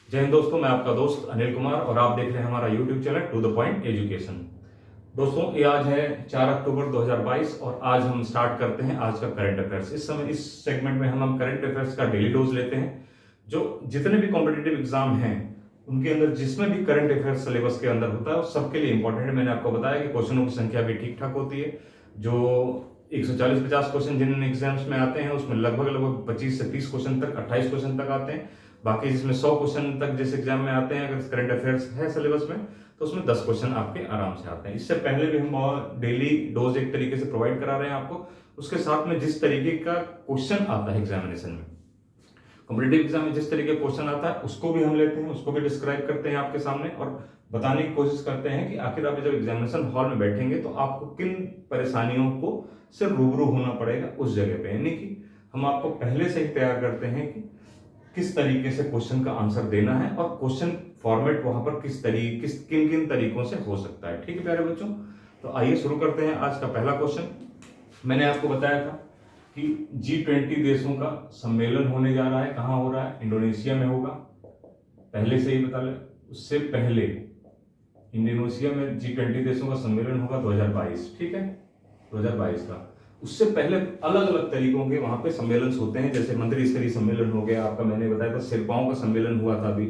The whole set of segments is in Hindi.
जय हिंद दोस्तों, मैं आपका दोस्त अनिल कुमार और आप देख रहे हैं हमारा YouTube channel to the point education. दोस्तों, ये आज है 4 अक्टूबर 2022 और आज हम स्टार्ट करते हैं आज का करंट अफेयर्स। इस समय इस सेगमेंट में हम करंट अफेयर्स का डेली डोज लेते हैं। जो जितने भी कॉम्पिटेटिव एग्जाम हैं उनके अंदर जिसमें भी करंट अफेयर्स सिलेबस के अंदर होता है वो सबके लिए इंपॉर्टेंट है। मैंने आपको बताया कि क्वेश्चनों की संख्या भी ठीक ठाक होती है। जो 140-50 क्वेश्चन जिन एग्जाम्स में आते हैं उसमें लगभग 25 से 30 क्वेश्चन तक, 28 क्वेश्चन तक आते हैं। बाकी जिसमें 100 क्वेश्चन तक जिस एग्जाम में आते हैं, अगर करंट अफेयर्स है सिलेबस में तो उसमें 10 क्वेश्चन आपके आराम से आते हैं। इससे पहले भी हम डेली डोज एक तरीके से प्रोवाइड करा रहे हैं आपको। उसके साथ में जिस तरीके का क्वेश्चन आता है एग्जामिनेशन में, कॉम्पिटेटिव एग्जाम में जिस तरीके का क्वेश्चन आता है उसको भी हम लेते हैं, उसको भी डिस्क्राइब करते हैं आपके सामने और बताने की कोशिश करते हैं कि आखिर आप जब एग्जामिनेशन हॉल में बैठेंगे तो आपको किन परेशानियों को से रूबरू होना पड़ेगा उस जगह पे। यानी कि हम आपको पहले से ही तैयार करते हैं कि किस तरीके से क्वेश्चन का आंसर देना है और क्वेश्चन फॉर्मेट वहां पर किन किन तरीकों से हो सकता है। ठीक है प्यारे बच्चों, तो आइए शुरू करते हैं आज का पहला क्वेश्चन। मैंने आपको बताया था कि G20 देशों का सम्मेलन होने जा रहा है। कहाँ हो रहा है? इंडोनेशिया में होगा। पहले से ही बता ले, उससे पहले इंडोनेशिया में G20 देशों का सम्मेलन होगा 2022। ठीक है, 2022 का। उससे पहले अलग अलग तरीकों के वहां पे सम्मेलन होते हैं, जैसे मंत्री स्तरीय सम्मेलन हो गया आपका, मैंने बताया था शेर्पाओं का सम्मेलन हुआ था अभी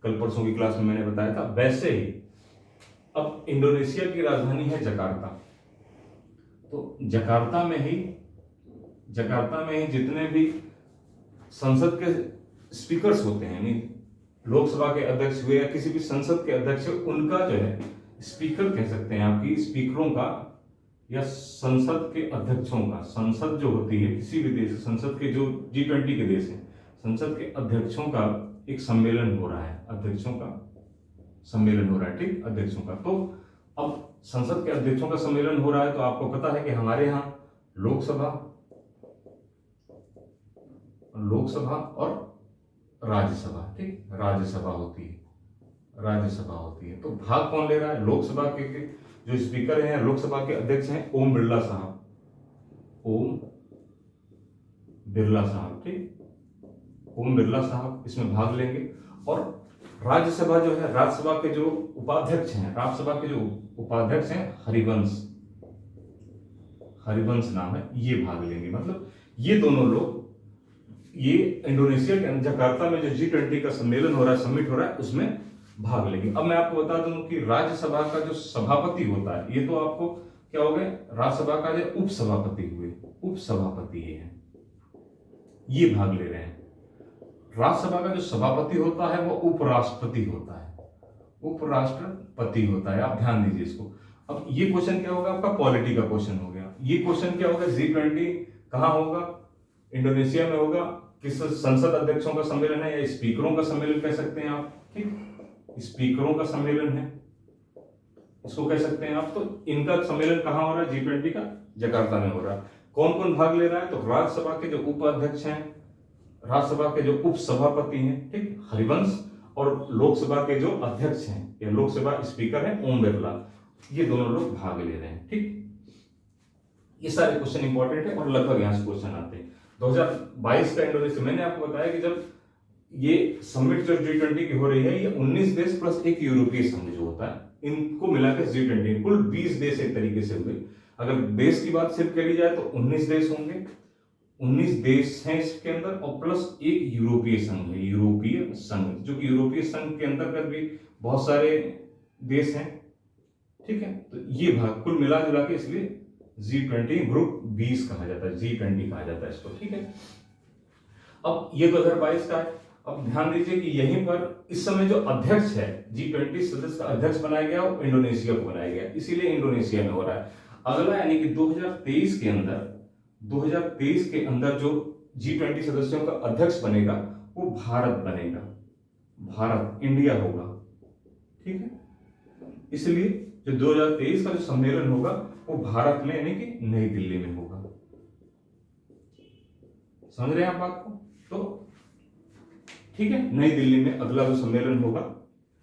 कल परसों की क्लास में मैंने बताया था। वैसे ही अब इंडोनेशिया की राजधानी है जकार्ता, तो जकार्ता में ही जितने भी संसद के स्पीकर्स होते हैं, यानी लोकसभा के अध्यक्ष हुए या किसी भी संसद के अध्यक्ष हुए, उनका जो है स्पीकर कह सकते हैं आपकी स्पीकरों का या संसद के अध्यक्षों का, संसद जो होती है किसी भी देश, संसद के जो G20 के देश हैं, संसद के अध्यक्षों का एक सम्मेलन हो रहा है, अध्यक्षों का सम्मेलन हो रहा है। ठीक, अध्यक्षों का। तो अब संसद के अध्यक्षों का सम्मेलन हो रहा है तो आपको पता है कि हमारे यहाँ लोकसभा और राज्यसभा, ठीक, राज्यसभा होती है। तो भाग कौन ले रहा है? लोकसभा के जो स्पीकर हैं, लोकसभा के अध्यक्ष हैं ओम बिरला साहब, ठीक, ओम बिरला साहब इसमें भाग लेंगे। और राज्यसभा जो है, राज्यसभा के जो उपाध्यक्ष हैं हरिवंश नाम है, ये भाग लेंगे। मतलब ये दोनों लोग ये इंडोनेशिया के जकार्ता में जो G20 का सम्मेलन हो रहा है, समिट हो रहा है, उसमें भाग लेंगे। अब मैं आपको बता दूं कि राज्यसभा का जो सभापति होता है, ये तो आपको क्या हो गए, राज्यसभा का जो उपसभापति ये है, ये भाग ले रहे हैं। राज्यसभा का जो सभापति होता है वो उपराष्ट्रपति होता है। आप ध्यान दीजिए इसको। अब ये क्वेश्चन क्या होगा आपका? पॉलिटी का क्वेश्चन हो गया। ये क्वेश्चन क्या होगा? G20 कहां होगा? इंडोनेशिया में होगा। किस संसद अध्यक्षों का सम्मेलन है या स्पीकरों का सम्मेलन कह सकते हैं आप, ठीक, स्पीकरों का सम्मेलन है इसको कह सकते हैं आप। तो इनका सम्मेलन कहां हो रहा है? G20 का जकार्ता में हो रहा है। कौन कौन भाग ले रहा है? तो राज्यसभा के जो उपाध्यक्ष हैं, राज्यसभा के जो उपसभापति हैं, ठीक, हरिवंश, और लोकसभा के जो अध्यक्ष हैं या लोकसभा स्पीकर हैं ओम बिरला, ये दोनों लोग भाग ले रहे हैं। ठीक, ये सारे क्वेश्चन इंपॉर्टेंट है और लगभग यहां से क्वेश्चन आते हैं। 2022 का इंडोनेशिया, मैंने आपको बताया कि जब ये समिट जो G20 की हो रही है, ये 19 देश प्लस एक यूरोपीय संघ जो होता है, इनको मिलाकर G20 कुल 20 देश एक तरीके से हुए। अगर देश की बात सिर्फ करी जाए तो 19 देश होंगे, 19 देश हैं इसके अंदर, और प्लस एक यूरोपीय संघ है, जो कि यूरोपीय संघ के अंतर्गत भी बहुत सारे देश हैं। ठीक है, तो ये भाग कुल मिला जुला के इसलिए G20 ग्रुप 20 कहा जाता है, G20 कहा जाता है इसको। ठीक है, अब ये 2022 का है। अब ध्यान दीजिए कि यहीं पर इस समय जो अध्यक्ष है, G20 सदस्य का अध्यक्ष बनाया गया वो इंडोनेशिया को बनाया गया, इसीलिए इंडोनेशिया में हो रहा है। अगला यानी कि 2023 के अंदर जो G20 सदस्यों का अध्यक्ष बनेगा वो भारत बनेगा, इंडिया होगा। ठीक है, इसलिए जो 2023 का जो सम्मेलन होगा वो भारत में यानी कि नई दिल्ली में होगा। समझ रहे हैं आप बात को? तो ठीक है, नई दिल्ली में अगला जो सम्मेलन होगा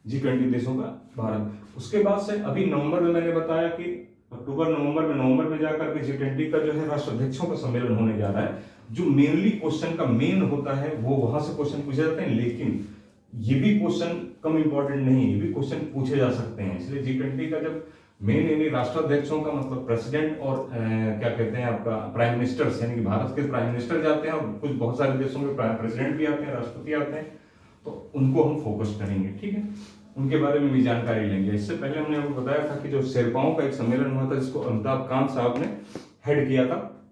G20 देशों का, भारत। उसके बाद से अभी नवंबर में मैंने बताया कि नवंबर में जाकर के G20 का जो है राष्ट्राध्यक्षों का सम्मेलन होने जा रहा है। जो मेनली क्वेश्चन का मेन होता है वो वहां से क्वेश्चन पूछे जाते हैं, लेकिन ये भी क्वेश्चन कम इंपॉर्टेंट नहीं है, ये भी क्वेश्चन पूछे जा सकते हैं। इसलिए G20 का जब मेन यानी राष्ट्राध्यक्षों का मतलब प्रेसिडेंट और क्या कहते हैं आपका प्राइम मिनिस्टर्स, यानी कि भारत के प्राइम मिनिस्टर जाते हैं और कुछ बहुत सारे देशों के प्रेसिडेंट भी आते हैं, राष्ट्रपति आते हैं, तो उनको हम फोकस करेंगे, ठीक है, उनके बारे में भी जानकारी लेंगे। इससे पहले हमने आपको बताया था कि जो शेरपाओं का एक सम्मेलन हुआ था जिसको अमिताभ कांत साहब ने हेड किया था,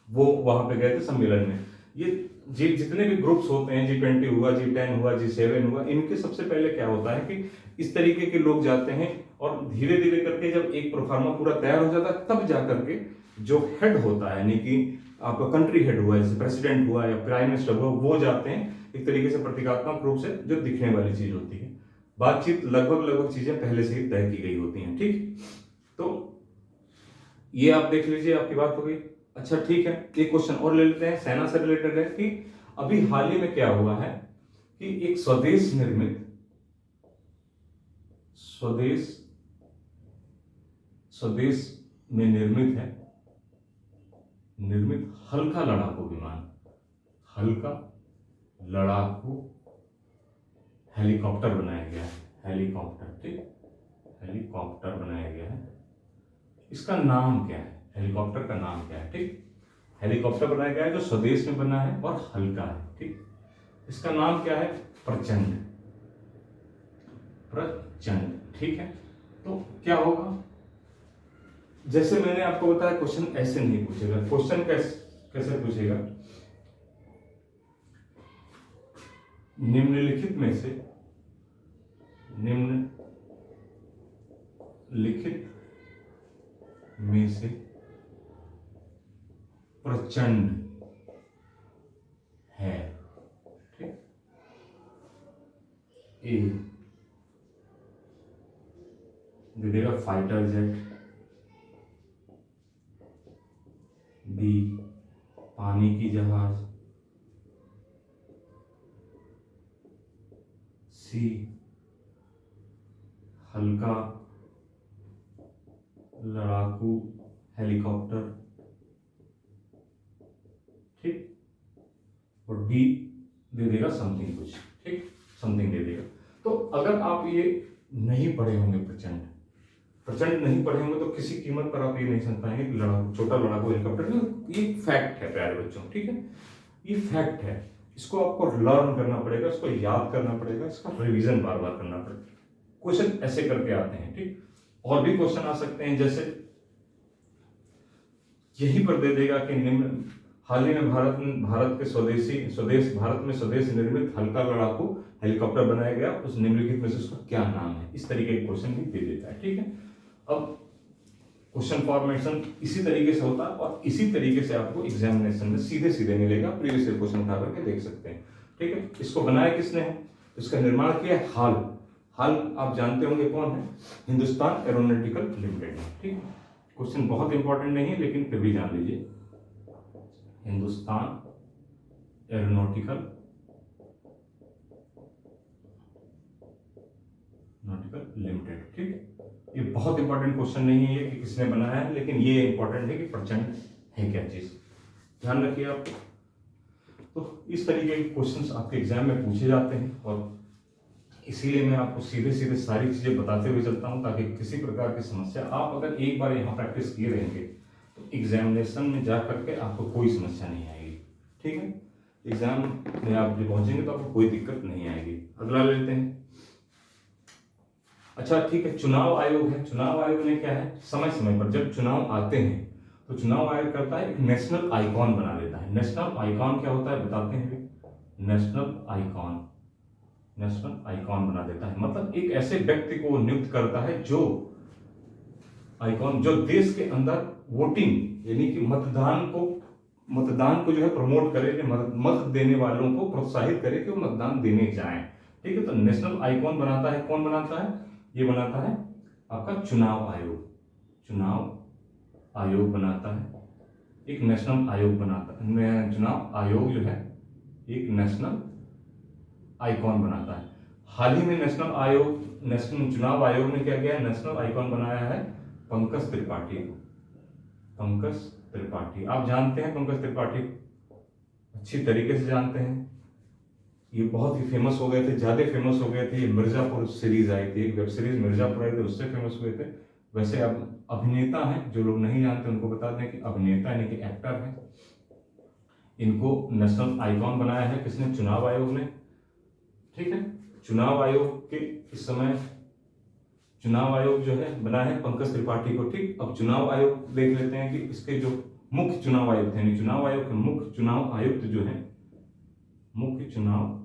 वो वहां पे गए थे सम्मेलन में। ये जितने भी ग्रुप्स होते हैं, G20 हुआ, G10 हुआ, G7 हुआ, इनके सबसे पहले क्या होता है कि इस तरीके के लोग जाते हैं और धीरे धीरे करके जब एक प्रोफार्मा पूरा तैयार हो जाता है तब जा करके जो हेड होता है, यानी कि आपका कंट्री हेड हुआ, जैसे प्रेसिडेंट हुआ या प्राइम मिनिस्टर हुआ, वो जाते हैं एक तरीके से प्रतीकात्मक रूप से, जो दिखने वाली चीज होती है। बातचीत लगभग चीजें पहले से ही तय की गई होती हैं, ठीक। तो ये आप देख लीजिए, आपकी बात हो गई। अच्छा ठीक है, एक क्वेश्चन और ले लेते हैं, सेना से रिलेटेड है कि अभी हाल ही में क्या हुआ है कि एक स्वदेश में निर्मित हल्का लड़ाकू हेलीकॉप्टर बनाया गया है। हेलीकॉप्टर बनाया गया है। इसका नाम क्या है? हेलीकॉप्टर का नाम क्या है? ठीक, हेलीकॉप्टर बनाया गया है जो स्वदेश में बना है और हल्का है, ठीक। इसका नाम क्या है? प्रचंड, ठीक है। तो क्या होगा, जैसे मैंने आपको बताया क्वेश्चन ऐसे नहीं पूछेगा। क्वेश्चन कैसे पूछेगा? निम्नलिखित में से प्रचंड है, ठीक। ए दे देगा फाइटर जेट, बी पानी की जहाज, सी हल्का लड़ाकू हेलीकॉप्टर, ठीक, और डी दे देगा समथिंग कुछ, ठीक, समथिंग दे देगा। तो अगर आप ये नहीं पढ़े होंगे, प्रचंड नहीं पढ़े होंगे, तो किसी कीमत पर आप ये नहीं समझ पाएंगे कि छोटा लड़ाकू हेलीकॉप्टर। ये फैक्ट है प्यारे बच्चों, ठीक है, ये फैक्ट है। इसको आपको लर्न करना पड़ेगा, इसको याद करना पड़ेगा, इसका रिवीजन बार बार करना पड़ेगा। क्वेश्चन ऐसे करके आते हैं, ठीक। और भी क्वेश्चन आ सकते हैं, जैसे यहीं पर दे देगा कि हाल ही में भारत में स्वदेश निर्मित हल्का लड़ाकू हेलीकॉप्टर बनाया गया, उस निम्नलिखित में से उसका क्या नाम है। इस तरीके के क्वेश्चन भी दे देता है, ठीक है। अब क्वेश्चन फॉर्मेशन इसी तरीके से होता है और इसी तरीके से आपको एग्जामिनेशन में सीधे मिलेगा। प्रीवियस ईयर क्वेश्चन उठा करके देख सकते हैं, ठीक है। इसको बनाया किसने है? इसका निर्माण किया हाल आप जानते होंगे कौन है? हिंदुस्तान एरोनॉटिकल लिमिटेड, ठीक। क्वेश्चन बहुत इंपॉर्टेंट नहीं है लेकिन फिर भी जान लीजिए, हिंदुस्तान एरोनॉटिकल लिमिटेड, ठीक। ये बहुत इंपॉर्टेंट क्वेश्चन नहीं है कि किसने बनाया है, लेकिन ये इंपॉर्टेंट है कि प्रचंड है क्या चीज, ध्यान रखिए आप। तो इस तरीके के क्वेश्चंस आपके एग्जाम में पूछे जाते हैं और इसीलिए मैं आपको सीधे सारी चीजें बताते हुए चलता हूं, ताकि किसी प्रकार की समस्या, आप अगर एक बार यहाँ प्रैक्टिस किए रहेंगे तो एग्जामिनेशन में जा करके आपको कोई समस्या नहीं आएगी, ठीक है। एग्जाम में आप जब पहुंचेंगे तो आपको कोई दिक्कत नहीं आएगी। अगला लेते हैं। अच्छा ठीक है, चुनाव आयोग है। चुनाव आयोग ने क्या है, समय पर जब चुनाव आते हैं तो चुनाव आयोग करता है एक नेशनल आइकॉन बना देता है। नेशनल आइकॉन क्या होता है बताते हैं। नेशनल आइकॉन बना देता है, मतलब एक ऐसे व्यक्ति को नियुक्त करता है जो आइकॉन, जो देश के अंदर वोटिंग यानी कि मतदान को जो है प्रमोट करे, मत देने वालों को प्रोत्साहित करे कि वो मतदान देने जाएं, ठीक है। तो नेशनल आइकॉन बनाता है, कौन बनाता है? ये बनाता है आपका चुनाव आयोग बनाता है, एक नेशनल आयोग बनाता है। चुनाव आयोग जो है एक नेशनल आइकॉन बनाता है। हाल ही में नेशनल चुनाव आयोग ने क्या किया? नेशनल आइकॉन बनाया है पंकज त्रिपाठी को। आप जानते हैं पंकज त्रिपाठी, अच्छी तरीके से जानते हैं। ये बहुत ही फेमस हो गए थे, ज़्यादा फेमस हो गए थे। ये मिर्ज़ापुर सीरीज आई थी, एक वेब सीरीज मिर्ज़ापुर आई थी, उससे फेमस हुए थे। वैसे अब अभिनेता हैं, जो लोग नहीं जानते उनको बता दें कि अभिनेता यानी कि एक्टर हैं। इनको नेशनल आइकॉन बनाया है किसने? चुनाव आयोग ने। ठीक है, चुनाव आयोग के इस समय चुनाव आयोग जो है बना है पंकज त्रिपाठी को। ठीक, अब चुनाव आयोग देख लेते हैं कि इसके जो मुख्य चुनाव आयुक्त हैं, चुनाव आयोग के मुख्य चुनाव आयुक्त जो है, मुख्य चुनाव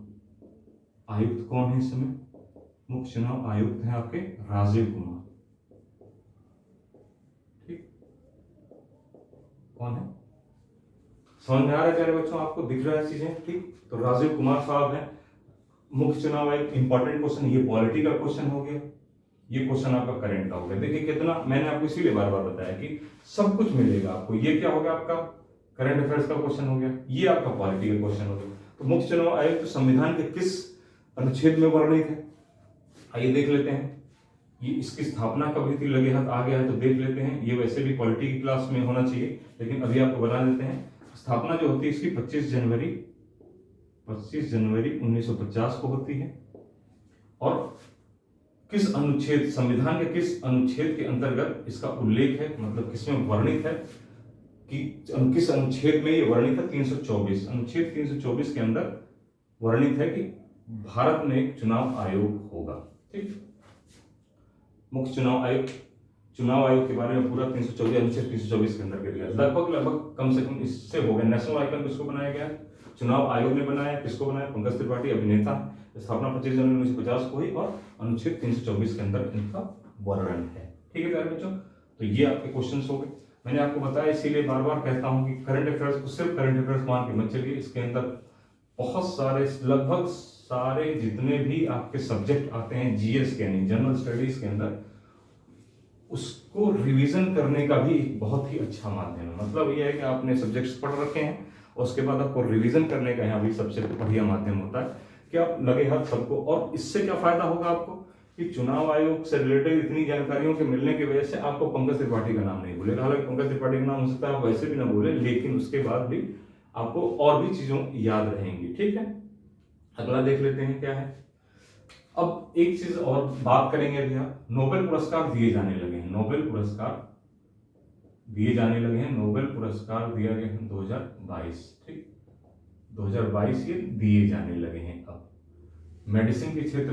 आयुक्त कौन है इस समय? मुख्य चुनाव आयुक्त हैं आपके राजीव कुमार। ठीक, कौन है? समझ में आ रहा है प्यारे बच्चों? आपको दिख रहा है चीजें? ठीक, तो राजीव कुमार साहब हैं मुख्य चुनाव आयुक्त। इंपॉर्टेंट क्वेश्चन, ये पॉलिटी का क्वेश्चन हो गया, ये क्वेश्चन आपका करंट का हो गया। देखिए कितना मैंने आपको इसीलिए बार बार बताया कि सब कुछ मिलेगा आपको। ये क्या हो गया? आपका करंट अफेयर्स का क्वेश्चन हो गया, ये आपका पॉलिटी का क्वेश्चन हो गया। तो मुख्य चुनाव आयुक्त संविधान के किस अनुच्छेद में वर्णित है? आइए देख लेते हैं। ये इसकी स्थापना कब हुई थी? लगे हाथ आ गया है तो देख लेते हैं। ये वैसे भी पॉलिटी की क्लास में होना चाहिए, लेकिन अभी आपको बता देते हैं। स्थापना जो होती है इसकी 25 जनवरी 1950 को होती है। और किस अनुच्छेद, संविधान के किस अनुच्छेद के अंतर्गत इसका उल्लेख है, मतलब किसमें वर्णित है कि किस अनुच्छेद में ये वर्णित है? 324, अनुच्छेद 324 के अंदर वर्णित है कि भारत में एक चुनाव आयोग होगा। ठीक, मुख्य चुनाव आयोग के बारे में पूरा 324 अनुच्छेद 324 के अंदर दिया। लगभग कम से कम इससे हो गया। नेशनल आइकन किसको बनाया गया? चुनाव आयोग ने बनाया। किसको बनाया? पंकज त्रिपाठी, अभिनेता। स्थापना 25 जनवरी 1950 को हुई और अनुच्छेद 324 के अंदर इनका वर्णन है। ठीक है प्यारे बच्चों, तो ये आपके क्वेश्चन हो गए। मैंने आपको बताया, इसीलिए बार बार कहता हूं कि करंट अफेयर्स को सिर्फ करंट अफेयर्स मान के मत चलिए। इसके अंदर बहुत सारे, लगभग सारे जितने भी आपके सब्जेक्ट आते हैं जीएस के यानी जनरल स्टडीज के अंदर, उसको रिवीजन करने का भी एक बहुत ही अच्छा माध्यम है। मतलब ये है कि आपने सब्जेक्ट्स पढ़ रखे हैं और उसके बाद आपको रिवीजन करने का यहाँ भी सबसे बढ़िया माध्यम होता है कि आप लगे हाथ सबको। और इससे क्या फायदा होगा आपको कि चुनाव आयोग से रिलेटेड इतनी जानकारियों के मिलने की वजह से आपको पंकज त्रिपाठी का नाम नहीं भूलेगा। हालांकि पंकज त्रिपाठी का नाम हो सकता है आप वैसे भी ना भूले, लेकिन उसके बाद भी आपको और भी चीजों याद रहेंगी। ठीक है, अगला देख लेते हैं क्या है। अब एक चीज और बात करेंगे भैया, नोबेल पुरस्कार दिए जाने लगे हैं। नोबेल पुरस्कार दिए जाने लगे हैं। नोबेल पुरस्कार दिया गया है 2022। ठीक, 2022 ये दिए जाने लगे हैं। अब मेडिसिन के क्षेत्र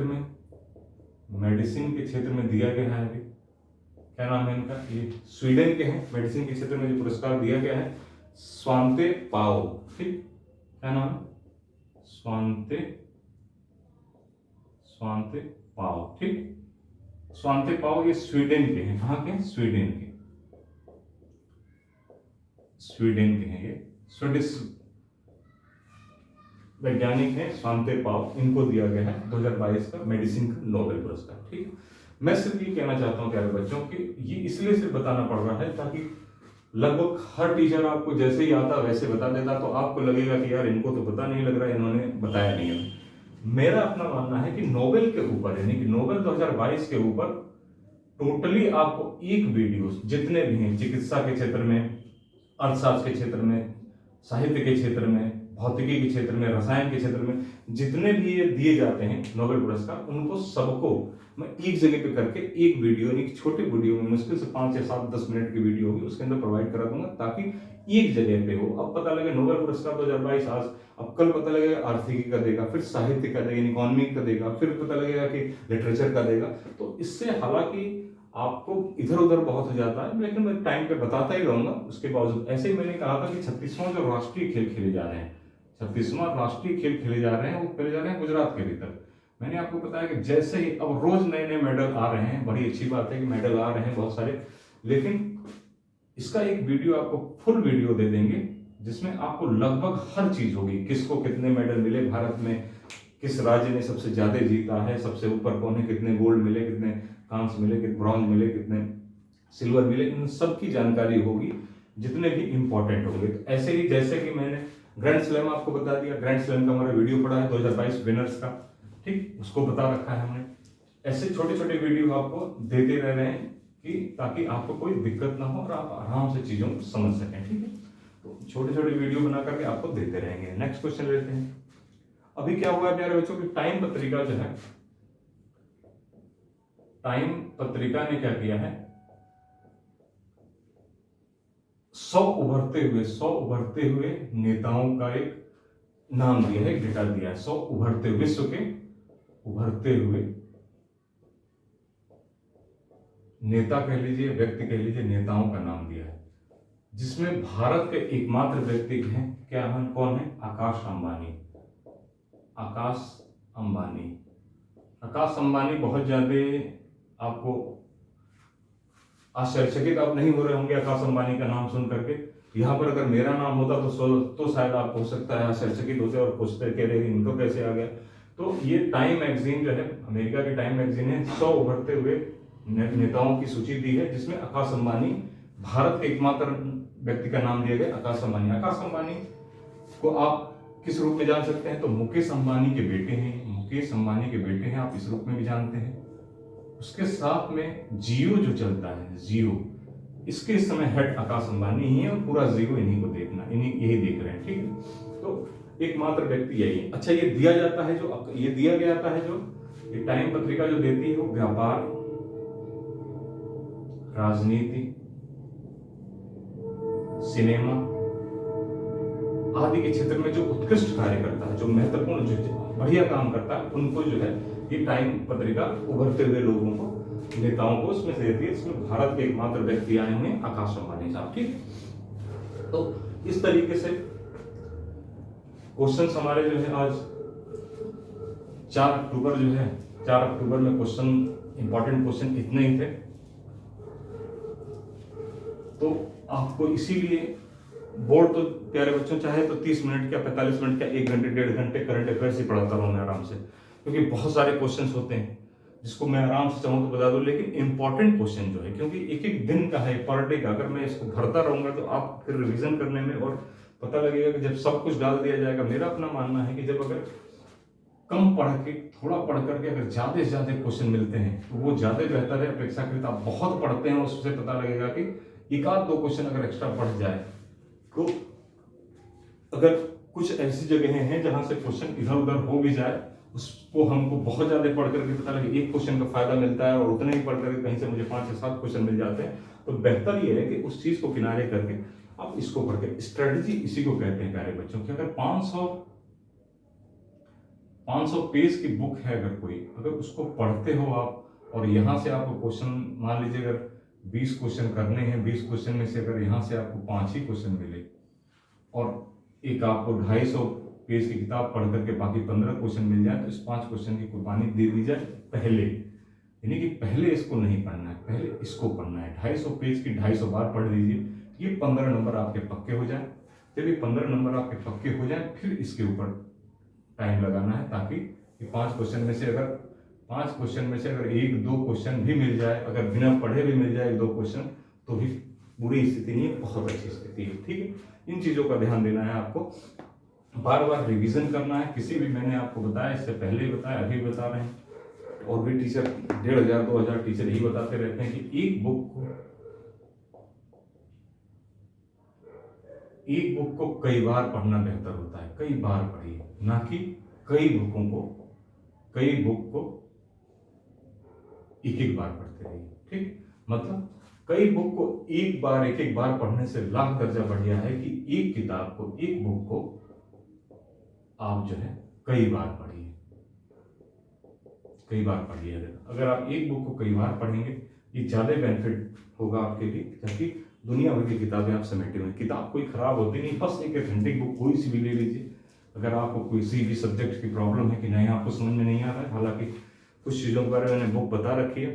में दिया गया है। अभी क्या नाम है इनका? ये स्वीडन के हैं। मेडिसिन के क्षेत्र में जो पुरस्कार दिया गया है स्वांते पाओ। ठीक, क्या नाम है? स्वांते पाओ। ठीक, स्वांते पाओ ये स्वीडन के हैं। कहाँ के हैं? स्वीडन के हैं। ये स्वीडिश वैज्ञानिक हैं स्वांते पाओ। इनको दिया गया है 2022 का मेडिसिन का नोबेल पुरस्कार। ठीक है, मैं सिर्फ ये कहना चाहता हूं प्यारे बच्चों कि ये इसलिए सिर्फ बताना पड़ रहा है ताकि लगभग हर टीचर आपको जैसे ही आता वैसे बता देता, तो आपको लगेगा कि यार इनको तो पता नहीं लग रहा है, इन्होंने बताया नहीं है। मेरा अपना मानना है कि नोबेल के ऊपर यानी कि नोबेल 2022 के ऊपर टोटली आपको एक वीडियो जितने भी हैं, चिकित्सा के क्षेत्र में, अर्थशास्त्र के क्षेत्र में, साहित्य के क्षेत्र में, भौतिकी के क्षेत्र में, रसायन के क्षेत्र में, जितने भी ये दिए जाते हैं नोबेल पुरस्कार, उनको सबको मैं एक जगह पे करके एक वीडियो यानी छोटे वीडियो में, मुश्किल से 5 या 7 10 मिनट की वीडियो होगी, उसके अंदर प्रोवाइड करा दूंगा ताकि एक जगह पे हो। अब पता लगे नोबेल पुरस्कार 2022 आज, अब कल पता लगेगा आर्थिकी का देगा, फिर साहित्य का देगा, इकोनॉमी का देगा, फिर पता लगेगा कि लिटरेचर का देगा। तो इससे हालांकि आपको इधर उधर बहुत हो जाता है, लेकिन मैं टाइम पे बताता ही रहूंगा। उसके बावजूद ऐसे ही मैंने कहा था कि 36वां जो राष्ट्रीय खेल खेले जा रहे हैं, 36वां राष्ट्रीय खेल खेले जा रहे हैं, वो खेले जा रहे हैं गुजरात के भीतर। मैंने आपको बताया कि जैसे ही अब रोज नए नए मेडल आ रहे हैं, बड़ी अच्छी बात है कि मेडल आ रहे हैं बहुत सारे, लेकिन इसका एक वीडियो आपको फुल वीडियो दे देंगे जिसमें आपको लगभग हर चीज होगी। किसको कितने मेडल मिले भारत में, किस राज्य ने सबसे ज्यादा जीता है, सबसे ऊपर कौन है, कितने गोल्ड मिले, कितने कांस्य मिले, कितने ब्रॉन्ज मिले, कितने सिल्वर मिले, इन सब की जानकारी होगी जितने भी इंपॉर्टेंट होंगे। तो ऐसे ही जैसे कि मैंने ग्रैंड स्लैम आपको बता दिया, ग्रैंड स्लैम का हमारा वीडियो पड़ा है 2022 विनर्स का, ठीक, उसको बता रखा है हमने। ऐसे छोटे छोटे वीडियो आपको देते रह रहे हैं कि ताकि आपको कोई दिक्कत ना हो और आप आराम से चीजों को समझ सकें। ठीक है, तो छोटे छोटे वीडियो बना करके आपको देते रहेंगे। नेक्स्ट क्वेश्चन लेते हैं। अभी क्या हुआ है प्यारे बच्चों की टाइम पत्रिका जो है, टाइम पत्रिका ने क्या किया है, 100 उभरते हुए नेताओं का एक नाम दिया है, डेटा दिया है। 100 उभरते विश्व के उभरते हुए नेता कह लीजिए, व्यक्ति कह लीजिए, नेताओं का नाम दिया है, जिसमें भारत के एकमात्र व्यक्ति हैं, क्या है, कौन है, आकाश अंबानी। आकाश अंबानी बहुत ज्यादा आपको आश्चर्यचकित आप नहीं हो रहे होंगे आकाश अंबानी का नाम सुन करके। यहाँ पर अगर मेरा नाम होता तो शायद आप हो सकता है आश्चर्यचकित होते और पूछते कह रहे इनको कैसे आ गया। तो ये टाइम मैगजीन जो है, अमेरिका की टाइम मैगजीन है, 100 उभरते हुए नेताओं की सूची दी है, जिसमें आकाश अंबानी, भारत के एकमात्र व्यक्ति का नाम दिया गया आकाश अंबानी। आकाश अंबानी को आप किस रूप में जान सकते हैं, तो मुकेश अंबानी के बेटे हैं, आप इस रूप में भी जानते हैं। उसके साथ में जियो जो चलता है, जियो, इसके इस समय हेड आकाश अंबानी ही है और पूरा जियो इन्हीं को देखना, यही देख रहे हैं, ठीक है। तो एकमात्र व्यक्ति यही है। अच्छा, ये दिया गया था है जो ये टाइम पत्रिका जो देती है, वो व्यापार, राजनीति, सिनेमा आदि के क्षेत्र में जो उत्कृष्ट कार्य करता है, जो महत्वपूर्ण, जो बढ़िया काम करता है, उनको जो है ये टाइम पत्रिका उभरते हुए लोगों को, नेताओं को उसमें से देती है। इसमें भारत के एकमात्र व्यक्ति आए हुए आकाश अंबानी साहब, ठीक। तो इस तरीके से क्वेश्चन हमारे जो है आज 4 अक्टूबर जो है, 4 अक्टूबर में क्वेश्चन, इंपॉर्टेंट क्वेश्चन इतने ही थे। तो आपको इसीलिए बोर्ड तो प्यारे बच्चों चाहे तो 30 मिनट क्या 45 मिनट क्या 1 घंटे 1.5 घंटे करंट अफेयर्स ही पढ़ाता रहूं मैं आराम से, क्योंकि बहुत सारे क्वेश्चंस होते हैं जिसको मैं आराम से चाहूँ तो बता दूं। लेकिन इंपॉर्टेंट क्वेश्चन जो है, क्योंकि एक दिन का है, पर डे का, अगर मैं इसको भरता रहूंगा तो आप फिर रिविजन करने में और पता लगेगा कि जब सब कुछ डाल दिया जाएगा। मेरा अपना मानना है कि जब अगर कम पढ़ के, थोड़ा पढ़ करके अगर ज्यादा से ज्यादा क्वेश्चन मिलते हैं तो वो ज्यादा बेहतर है अपेक्षाकृत। आप बहुत पढ़ते हैं उससे पता लगेगा कि 1-2 क्वेश्चन अगर एक्स्ट्रा पढ़ जाए तो, अगर कुछ ऐसी जगह हैं जहां से क्वेश्चन इधर उधर हो भी जाए, उसको हमको बहुत ज्यादा पढ़ करके पता लगे एक क्वेश्चन का फायदा मिलता है और उतने ही पढ़ करके कहीं से मुझे 5 या 7 क्वेश्चन मिल जाते हैं, तो बेहतर ये है कि उस चीज को किनारे करके आप इसको पढ़ के, स्ट्रेटेजी इसी को कहते हैं प्यारे बच्चों की। अगर 500 पेज की बुक है, अगर उसको पढ़ते हो आप और यहाँ से आपको क्वेश्चन, मान लीजिए अगर 20 क्वेश्चन करने हैं, 20 क्वेश्चन में से अगर यहाँ से आपको 5 ही क्वेश्चन मिले और एक आपको 250 पेज की किताब पढ़ करके बाकी 15 क्वेश्चन मिल जाए, तो इस 5 क्वेश्चन की कुर्बानी दे दी जाए पहले। यानी कि पहले इसको नहीं पढ़ना है, पहले इसको पढ़ना है। 250 पेज की 250 बार पढ़ लीजिए, ये 15 नंबर आपके पक्के हो जाए। जब ये 15 नंबर आपके पक्के हो जाए, फिर इसके ऊपर टाइम लगाना है, ताकि ये 5 क्वेश्चन में से अगर 1-2 क्वेश्चन भी मिल जाए, अगर बिना पढ़े भी मिल जाए 1-2 क्वेश्चन, तो भी बुरी स्थिति नहीं है, बहुत अच्छी स्थिति है, ठीक है। इन चीजों का ध्यान देना है आपको, बार बार रिवीजन करना है। किसी भी, मैंने आपको बताया, इससे पहले ही बताया, अभी बता रहे हैं, और भी टीचर 1500-2000 टीचर यही बताते रहते हैं कि एक बुक को कई बार पढ़ना बेहतर होता है। कई बार पढ़िए, ना कि कई बुक को एक बार पढ़ते रहिए, ठीक। मतलब कई बुक को एक बार पढ़ने से लाख दर्जा बढ़िया है कि एक बुक को आप जो है कई बार पढ़िए। अगर आप एक बुक को कई बार पढ़ेंगे, ये ज्यादा बेनिफिट होगा आपके लिए, जबकि दुनिया भर की किताबें आप समेटे हुए, किताब कोई खराब होती नहीं, बस 1 घंटे की बुक कोई सी भी ले लीजिए। अगर आपको किसी भी सब्जेक्ट की प्रॉब्लम है कि नहीं, आपको समझ में नहीं आ रहा है, हालांकि कुछ चीज़ों के बारे में मैंने बुक बता रखी है,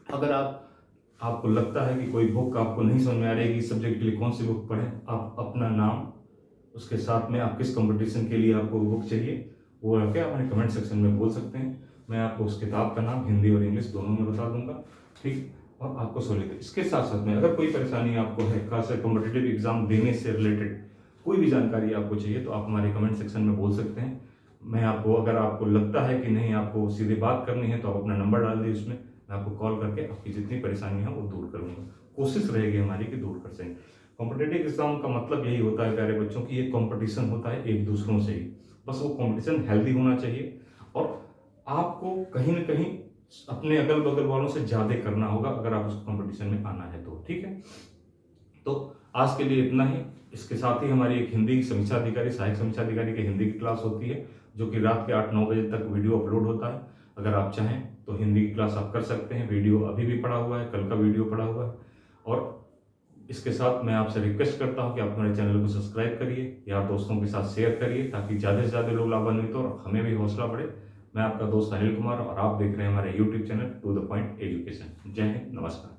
अगर आपको लगता है कि कोई बुक आपको नहीं समझ में आ रही है कि इस सब्जेक्ट के लिए कौन सी बुक पढ़ें, आप अपना नाम, उसके साथ में आप किस कंपटीशन के लिए आपको बुक चाहिए, वो रखे हमारे कमेंट सेक्शन में बोल सकते हैं। मैं आपको उस किताब का नाम हिंदी और इंग्लिश दोनों में बता दूंगा, ठीक। और आपको सॉल्व, इसके साथ साथ में अगर कोई परेशानी आपको है, खासकर कॉम्पिटिटिव एग्जाम देने से रिलेटेड कोई भी जानकारी आपको चाहिए, तो आप हमारे कमेंट सेक्शन में बोल सकते हैं। मैं आपको, अगर आपको लगता है कि नहीं आपको सीधे बात करनी है, तो आप अपना नंबर डाल दीजिए उसमें, मैं आपको कॉल करके आपकी जितनी परेशानी है वो दूर करूंगा। कोशिश रहेगी हमारी कि दूर कर सकें। कॉम्पिटिटिव एग्जाम का मतलब यही होता है प्यारे बच्चों की, ये कंपटीशन होता है एक दूसरों से ही, बस वो कंपटीशन हेल्दी होना चाहिए और आपको कहीं ना कहीं अपने अगल बगल वालों से ज़्यादा करना होगा अगर आप उस कंपटीशन में आना है तो। ठीक है, तो आज के लिए इतना ही। इसके साथ ही हमारी एक हिंदी समीक्षा अधिकारी, सहायक समीक्षा अधिकारी की हिंदी की क्लास होती है, जो कि रात के 8-9 बजे तक वीडियो अपलोड होता है। अगर आप चाहें तो हिंदी की क्लास आप कर सकते हैं। वीडियो अभी भी पड़ा हुआ है, कल का वीडियो पड़ा हुआ है। और इसके साथ मैं आपसे रिक्वेस्ट करता हूं कि आप हमारे चैनल को सब्सक्राइब करिए, यार दोस्तों के साथ शेयर करिए, ताकि ज़्यादा से ज़्यादा लोग लाभान्वित हो और हमें भी हौसला बढ़े। मैं आपका दोस्त अनिल कुमार और आप देख रहे हैं हमारे YouTube channel to the point education. जय हिंद, नमस्कार।